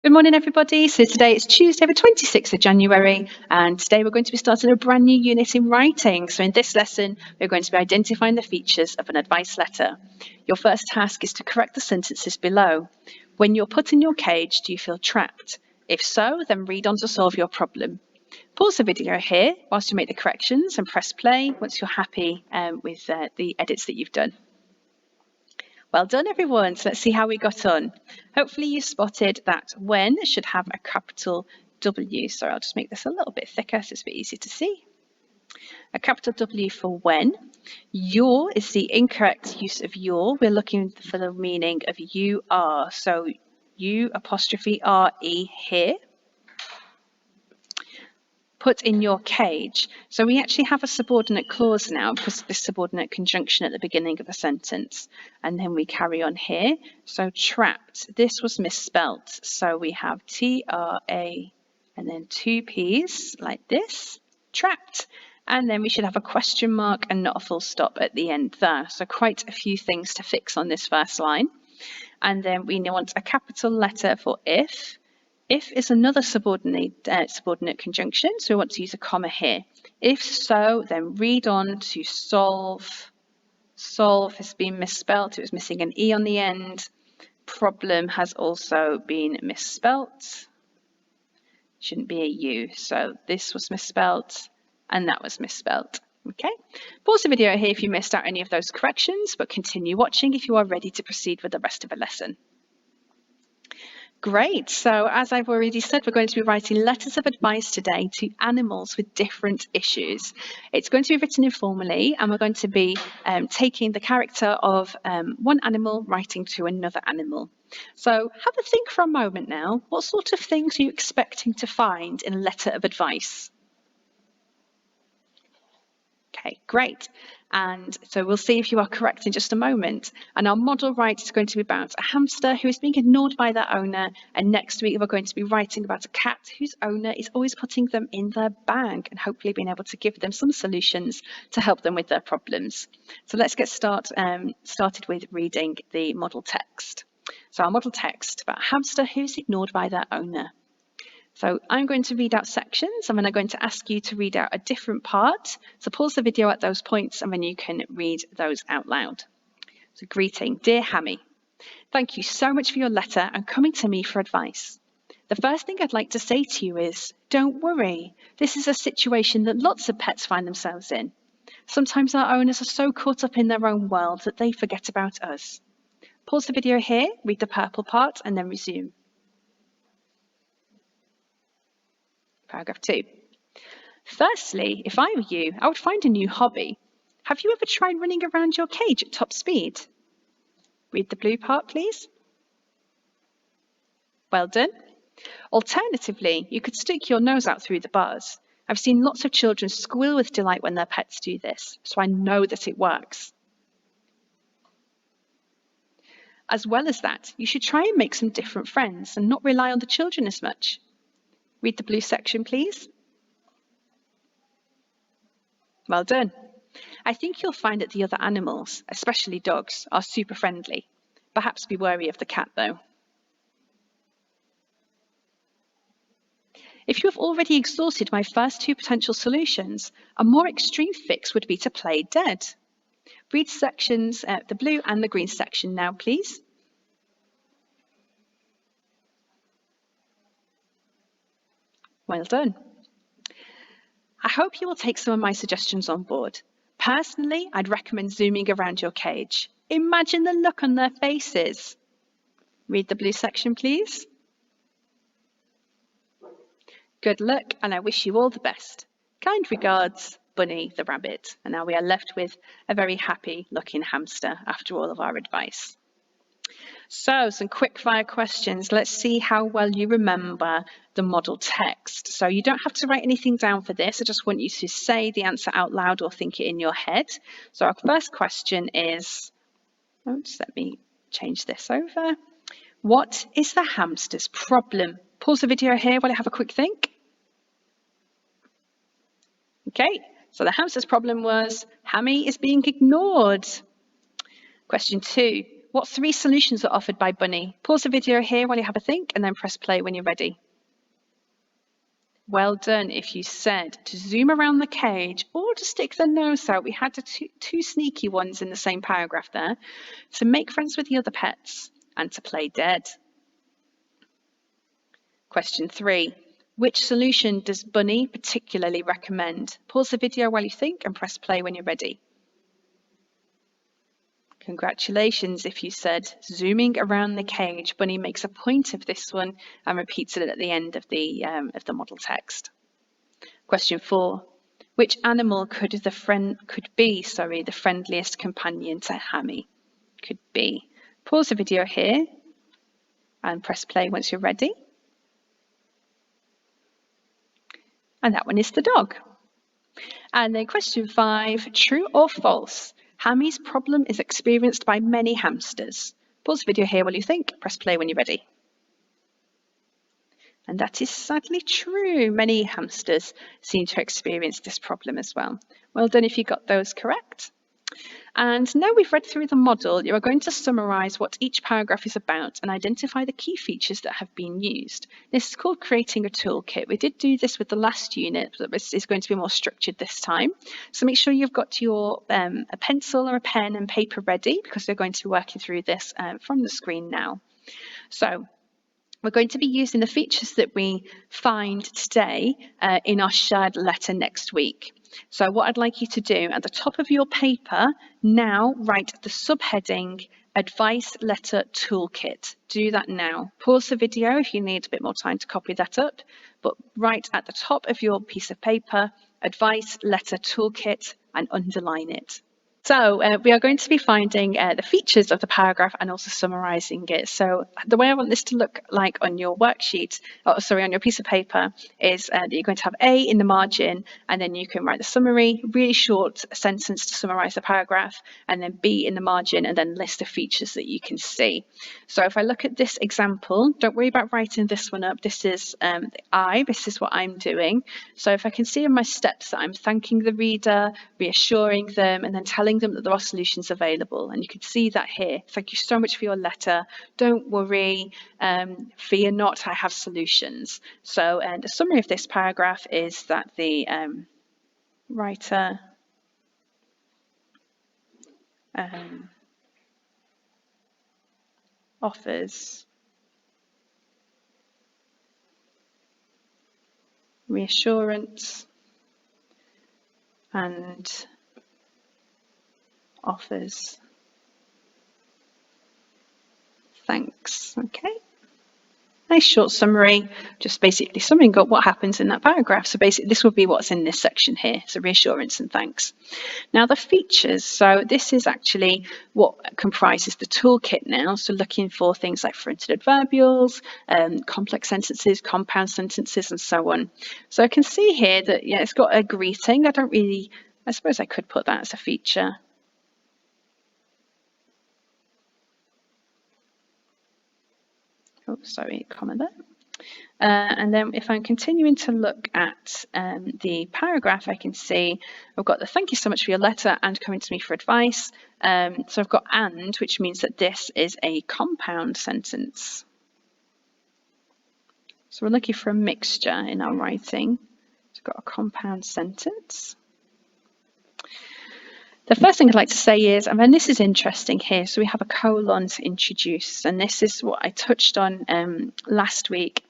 Good morning, everybody. So today it's Tuesday, the 26th of January, and today we're going to be starting a brand new unit in writing. So in this lesson, we're going to be identifying the features of an advice letter. Your first task is to correct the sentences below. When you're put in your cage, do you feel trapped? If so, then read on to solve your problem. Pause the video here whilst you make the corrections and press play once you're happy with the edits that you've done. Well done, everyone. So let's see how we got on. Hopefully you spotted that when should have a capital W. So I'll just make this a little bit thicker so it's a bit easier to see. A capital W for when. Your is the incorrect use of your. We're looking for the meaning of you are. So you apostrophe R-E here. Put in your cage. So we actually have a subordinate clause now because of this subordinate conjunction at the beginning of a sentence. And then we carry on here. So trapped, this was misspelt. So we have T-R-A and then two P's like this, trapped. And then we should have a question mark and not a full stop at the end there. So quite a few things to fix on this first line. And then we want a capital letter for if. If is another subordinate conjunction, so we want to use a comma here. If so, then read on to solve. Solve has been misspelt. It was missing an E on the end. Problem has also been misspelt. Shouldn't be a U. So this was misspelt and that was misspelt. Okay, pause the video here if you missed out any of those corrections, but continue watching if you are ready to proceed with the rest of the lesson. Great. So as I've already said, we're going to be writing letters of advice today to animals with different issues. It's going to be written informally, and we're going to be taking the character of one animal writing to another animal. So have a think for a moment now. What sort of things are you expecting to find in a letter of advice? Okay, great. And so we'll see if you are correct in just a moment. And our model write is going to be about a hamster who is being ignored by their owner. And next week, we're going to be writing about a cat whose owner is always putting them in their bag and hopefully being able to give them some solutions to help them with their problems. So let's get started with reading the model text. So our model text about a hamster who's ignored by their owner. So I'm going to read out sections and then I'm going to ask you to read out a different part. So pause the video at those points and then you can read those out loud. So greeting, dear Hammy, thank you so much for your letter and coming to me for advice. The first thing I'd like to say to you is, don't worry. This is a situation that lots of pets find themselves in. Sometimes our owners are so caught up in their own world that they forget about us. Pause the video here, read the purple part and then resume. Paragraph 2. Firstly, if I were you, I would find a new hobby. Have you ever tried running around your cage at top speed? Read the blue part, please. Well done. Alternatively, you could stick your nose out through the bars. I've seen lots of children squeal with delight when their pets do this, so I know that it works. As well as that, you should try and make some different friends and not rely on the children as much. Read the blue section, please. Well done. I think you'll find that the other animals, especially dogs, are super friendly. Perhaps be wary of the cat, though. If you have already exhausted my first two potential solutions, a more extreme fix would be to play dead. Read sections, the blue and the green section now, please. Well done. I hope you will take some of my suggestions on board. Personally, I'd recommend zooming around your cage. Imagine the look on their faces. Read the blue section, please. Good luck, and I wish you all the best. Kind regards, Bunny the rabbit. And now we are left with a very happy looking hamster after all of our advice. So some quick fire questions. Let's see how well you remember the model text. So you don't have to write anything down for this. I just want you to say the answer out loud or think it in your head. So our first question is, just let me change this over. What is the hamster's problem? Pause the video here while I have a quick think. Okay, so the hamster's problem was Hammy is being ignored. Question 2, What 3 solutions are offered by Bunny? Pause the video here while you have a think and then press play when you're ready. Well done if you said to zoom around the cage or to stick the nose out. We had two sneaky ones in the same paragraph there. To make friends with the other pets and to play dead. Question 3. Which solution does Bunny particularly recommend? Pause the video while you think and press play when you're ready. Congratulations if you said zooming around the cage. Bunny makes a point of this one and repeats it at the end of the model text. Question 4. Which animal could be the friendliest companion to Hammy? Could be. Pause the video here and press play once you're ready. And that one is the dog. And then question 5, true or false? Hammy's problem is experienced by many hamsters. Pause the video here while you think, press play when you're ready. And that is sadly true. Many hamsters seem to experience this problem as well. Well done if you got those correct. And now we've read through the model, you are going to summarise what each paragraph is about and identify the key features that have been used. This is called creating a toolkit. We did do this with the last unit, but this is going to be more structured this time. So make sure you've got your a pencil or a pen and paper ready because we're going to be working through this from the screen now. So we're going to be using the features that we find today in our shared letter next week. So what I'd like you to do at the top of your paper, now write the subheading Advice Letter Toolkit. Do that now. Pause the video if you need a bit more time to copy that up, but write at the top of your piece of paper, Advice Letter Toolkit, and underline it. So we are going to be finding the features of the paragraph and also summarising it. So the way I want this to look like on your worksheet, on your piece of paper, is that you're going to have A in the margin, and then you can write the summary, really short sentence to summarise the paragraph, and then B in the margin, and then list the features that you can see. So if I look at this example, don't worry about writing this one up. This is this is what I'm doing. So if I can see in my steps that I'm thanking the reader, reassuring them, and then telling them that there are solutions available, and you can see that here. Thank you so much for your letter. Don't worry, fear not, I have solutions. So the summary of this paragraph is that the writer offers reassurance and offers thanks. Okay, nice short summary, just basically summing up what happens in that paragraph. So basically this will be what's in this section here, so reassurance and thanks. Now the features, so this is actually what comprises the toolkit now, so looking for things like fronted adverbials, complex sentences, compound sentences, and so on. So I can see here that it's got a greeting. I suppose I could put that as a feature. Oh, sorry, comma there. And then if I'm continuing to look at the paragraph, I can see I've got the thank you so much for your letter and coming to me for advice. So I've got and, which means that this is a compound sentence. So we're looking for a mixture in our writing. So we've got a compound sentence. The first thing I'd like to say is, this is interesting here, so we have a colon to introduce, and this is what I touched on last week,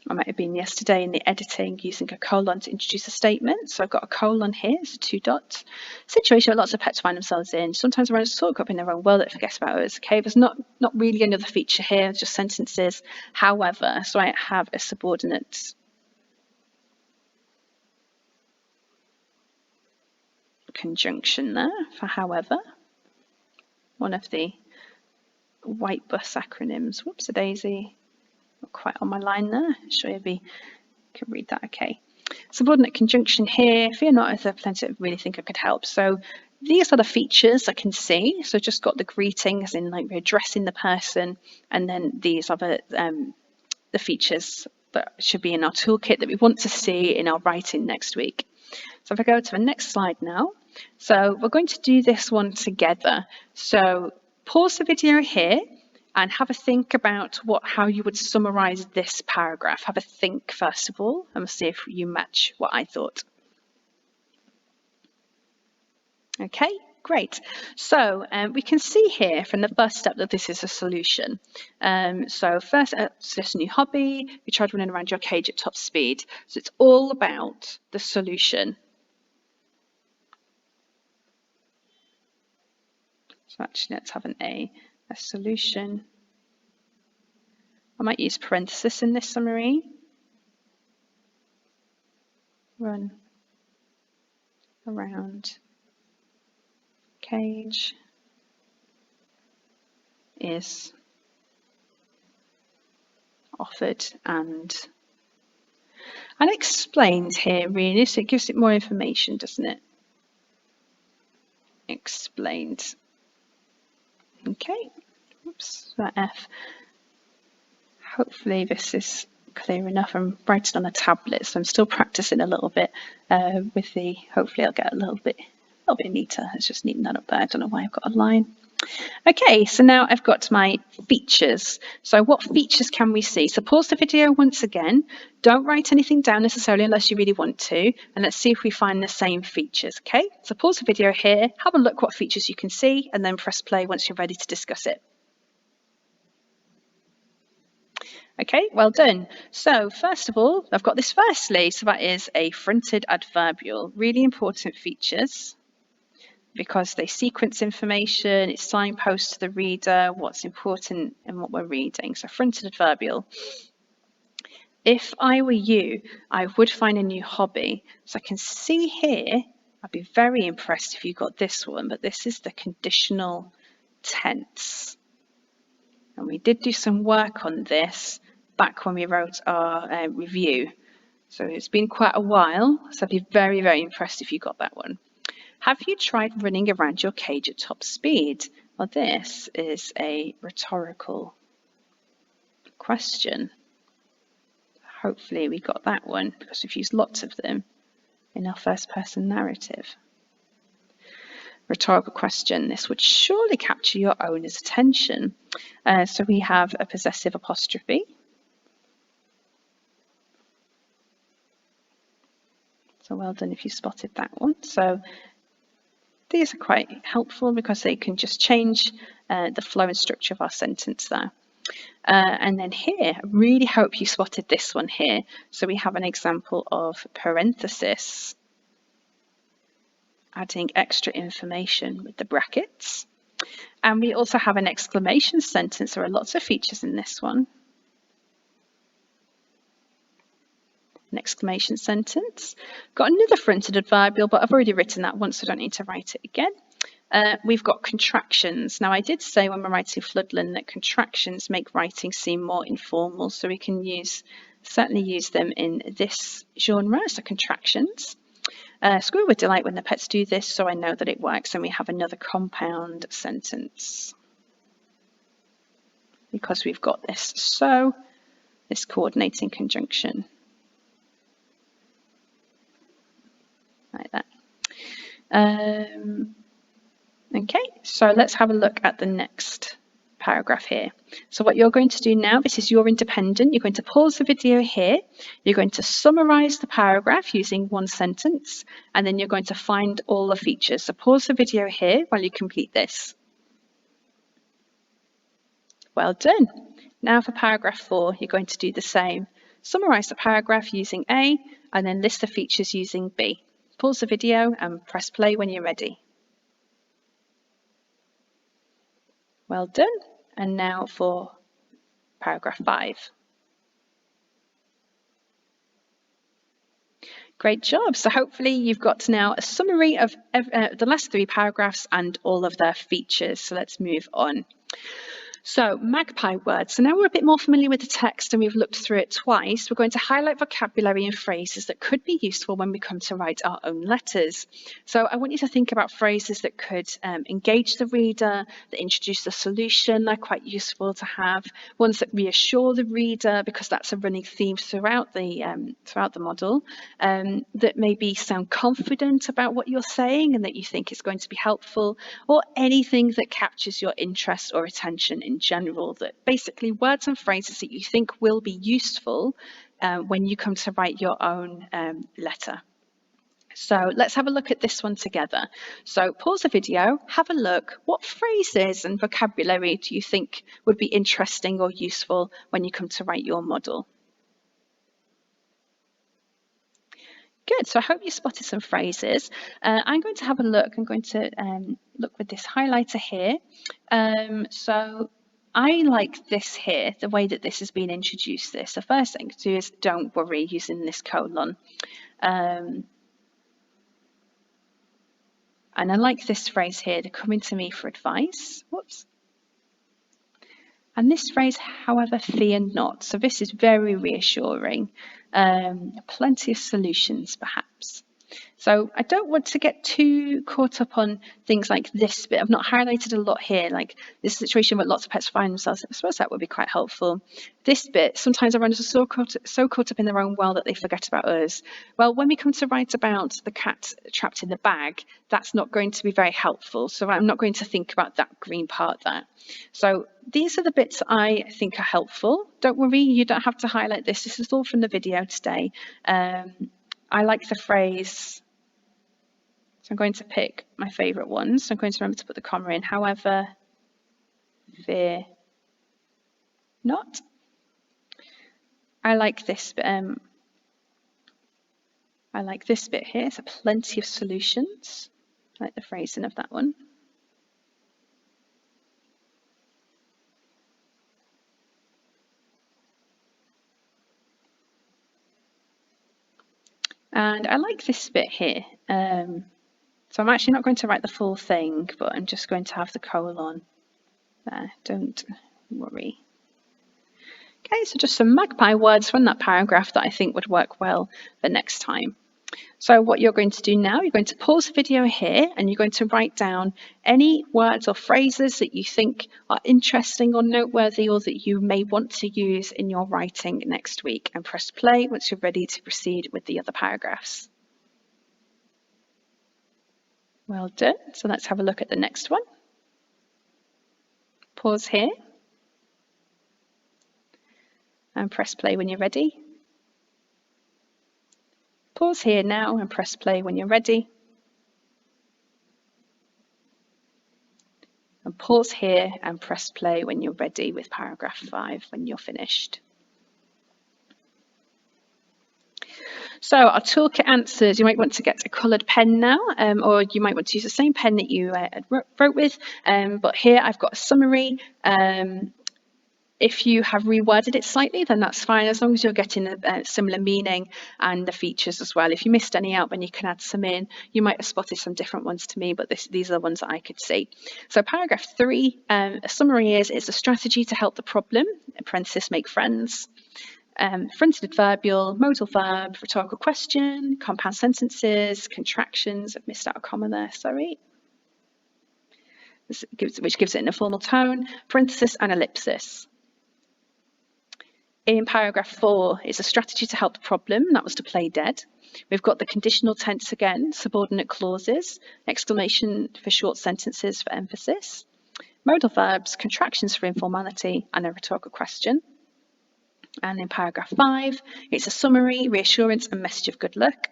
or might have been yesterday, in the editing, using a colon to introduce a statement. So I've got a colon here, so 2 dots. Situation where lots of pets find themselves in. Sometimes writers talk up in their own world that forgets about us. Okay, there's not really another feature here, just sentences. However, so I have a subordinate conjunction there for however, one of the white bus acronyms. Whoops a daisy, not quite on my line there. I'm sure you can read that okay. Subordinate conjunction here, fear not, if there are plenty that really think I could help. So these are the features I can see. So just got the greetings in, like we're addressing the person, and then these are the features that should be in our toolkit that we want to see in our writing next week. So if I go to the next slide now, so we're going to do this one together. So Pause the video here and have a think about how you would summarize this paragraph. Have a think first of all, and we'll see if you match what I thought. Okay, great. So we can see here from the first step that this is a solution. So first, this new hobby, you tried running around your cage at top speed. So it's all about the solution. So actually, let's have a solution. I might use parenthesis in this summary. Run around cage is offered and explained here really, so it gives it more information, doesn't it? Explained. Okay, oops, that F. Hopefully this is clear enough. I'm writing on a tablet, so I'm still practicing a little bit with the, hopefully I'll get a little bit neater. It's just neaten that up there. I don't know why I've got a line. Okay, so now I've got my features. So what features can we see? So pause the video once again. Don't write anything down necessarily unless you really want to. And let's see if we find the same features, okay? So pause the video here, have a look what features you can see, and then press play once you're ready to discuss it. Okay, well done. So first of all, I've got this firstly. So that is a fronted adverbial. Really important features, because they sequence information, it signposts to the reader what's important in what we're reading. So fronted adverbial. If I were you, I would find a new hobby. So I can see here, I'd be very impressed if you got this one, but this is the conditional tense. And we did do some work on this back when we wrote our review. So it's been quite a while, so I'd be very, very impressed if you got that one. Have you tried running around your cage at top speed? Well, this is a rhetorical question. Hopefully we got that one because we've used lots of them in our first person narrative. Rhetorical question. This would surely capture your owner's attention. So we have a possessive apostrophe. So well done if you spotted that one. So these are quite helpful because they can just change the flow and structure of our sentence there. And then here, I really hope you spotted this one here. So we have an example of parenthesis, adding extra information with the brackets. And we also have an exclamation sentence. There are lots of features in this one. An exclamation sentence. Got another fronted adverbial, but I've already written that once, so I don't need to write it again. We've got contractions. Now I did say when we're writing Floodland that contractions make writing seem more informal, so we can certainly use them in this genre, so contractions. Squirrel would delight when the pets do this, so I know that it works, and we have another compound sentence because we've got this so, this coordinating conjunction. Like that. Okay, so let's have a look at the next paragraph here. So what you're going to do now, this is your independent, you're going to pause the video here, you're going to summarize the paragraph using one sentence, and then you're going to find all the features. So pause the video here while you complete this. Well done. Now for paragraph 4, you're going to do the same. Summarize the paragraph using A, and then list the features using B. Pause the video and press play when you're ready. Well done. And now for paragraph 5. Great job. So hopefully you've got now a summary of the last 3 paragraphs and all of their features. So let's move on. So magpie words. So now we're a bit more familiar with the text and we've looked through it twice. We're going to highlight vocabulary and phrases that could be useful when we come to write our own letters. So I want you to think about phrases that could engage the reader, that introduce the solution. They're quite useful to have. Ones that reassure the reader, because that's a running theme throughout the model. That maybe sound confident about what you're saying and that you think is going to be helpful, or anything that captures your interest or attention in general, that basically words and phrases that you think will be useful when you come to write your own letter. So let's have a look at this one together. So pause the video, have a look. What phrases and vocabulary do you think would be interesting or useful when you come to write your model? Good, so I hope you spotted some phrases. I'm going to have a look. I'm going to look with this highlighter here. So I like this here, the way that this has been introduced. The first thing to do is don't worry, using this colon. And I like this phrase here, they're coming to me for advice. Whoops. And this phrase, however, fear not. So this is very reassuring. Plenty of solutions, perhaps. So I don't want to get too caught up on things like this bit. I've not highlighted a lot here, like this situation where lots of pets find themselves. I suppose that would be quite helpful. This bit, sometimes our runners are so caught up in their own world that they forget about us. Well, when we come to write about the cat trapped in the bag, that's not going to be very helpful. So I'm not going to think about that green part there. So these are the bits I think are helpful. Don't worry, you don't have to highlight this. This is all from the video today. I like the phrase, so I'm going to pick my favourite ones. So I'm going to remember to put the comma in. However, fear not. I like this bit. I like this bit here. So plenty of solutions. I like the phrasing of that one. And I like this bit here. So I'm actually not going to write the full thing, but I'm just going to have the colon there. Don't worry. Okay, so just some magpie words from that paragraph that I think would work well for next time. So what you're going to do now, you're going to pause the video here and you're going to write down any words or phrases that you think are interesting or noteworthy or that you may want to use in your writing next week, and press play once you're ready to proceed with the other paragraphs. Well done. So let's have a look at the next one. Pause here and press play when you're ready. Pause here now and press play when you're ready. And pause here and press play when you're ready with paragraph 5 when you're finished. So our toolkit answers, you might want to get a coloured pen now, or you might want to use the same pen that you wrote with, but here I've got a summary. If you have reworded it slightly, then that's fine, as long as you're getting a similar meaning and the features as well. If you missed any out, then you can add some in. You might have spotted some different ones to me, but these are the ones that I could see. So paragraph 3, a summary is, it's a strategy to help the problem, apprentice make friends. Fronted adverbial, modal verb, rhetorical question, compound sentences, contractions. I've missed out a comma there, sorry. Which gives it an informal tone, parenthesis and ellipsis. In paragraph 4 is a strategy to help the problem, that was to play dead. We've got the conditional tense again, subordinate clauses, exclamation for short sentences for emphasis, modal verbs, contractions for informality, and a rhetorical question. And in paragraph 5, it's a summary, reassurance, and message of good luck.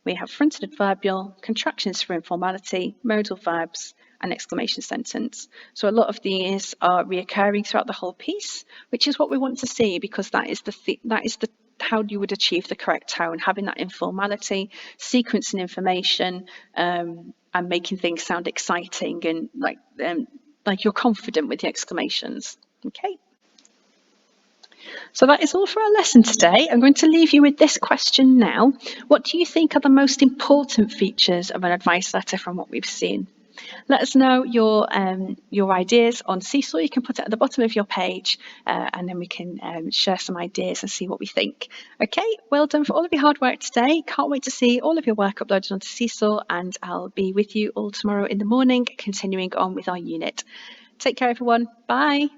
We have fronted adverbial, contractions for informality, modal verbs, and exclamation sentence. So a lot of these are reoccurring throughout the whole piece, which is what we want to see, because that is how you would achieve the correct tone, having that informality, sequencing information, and making things sound exciting and like you're confident with the exclamations. Okay. So that is all for our lesson today. I'm going to leave you with this question now. What do you think are the most important features of an advice letter from what we've seen? Let us know your ideas on Seesaw. You can put it at the bottom of your page, and then we can share some ideas and see what we think. Okay, well done for all of your hard work today. Can't wait to see all of your work uploaded onto Seesaw, and I'll be with you all tomorrow in the morning, continuing on with our unit. Take care, everyone. Bye.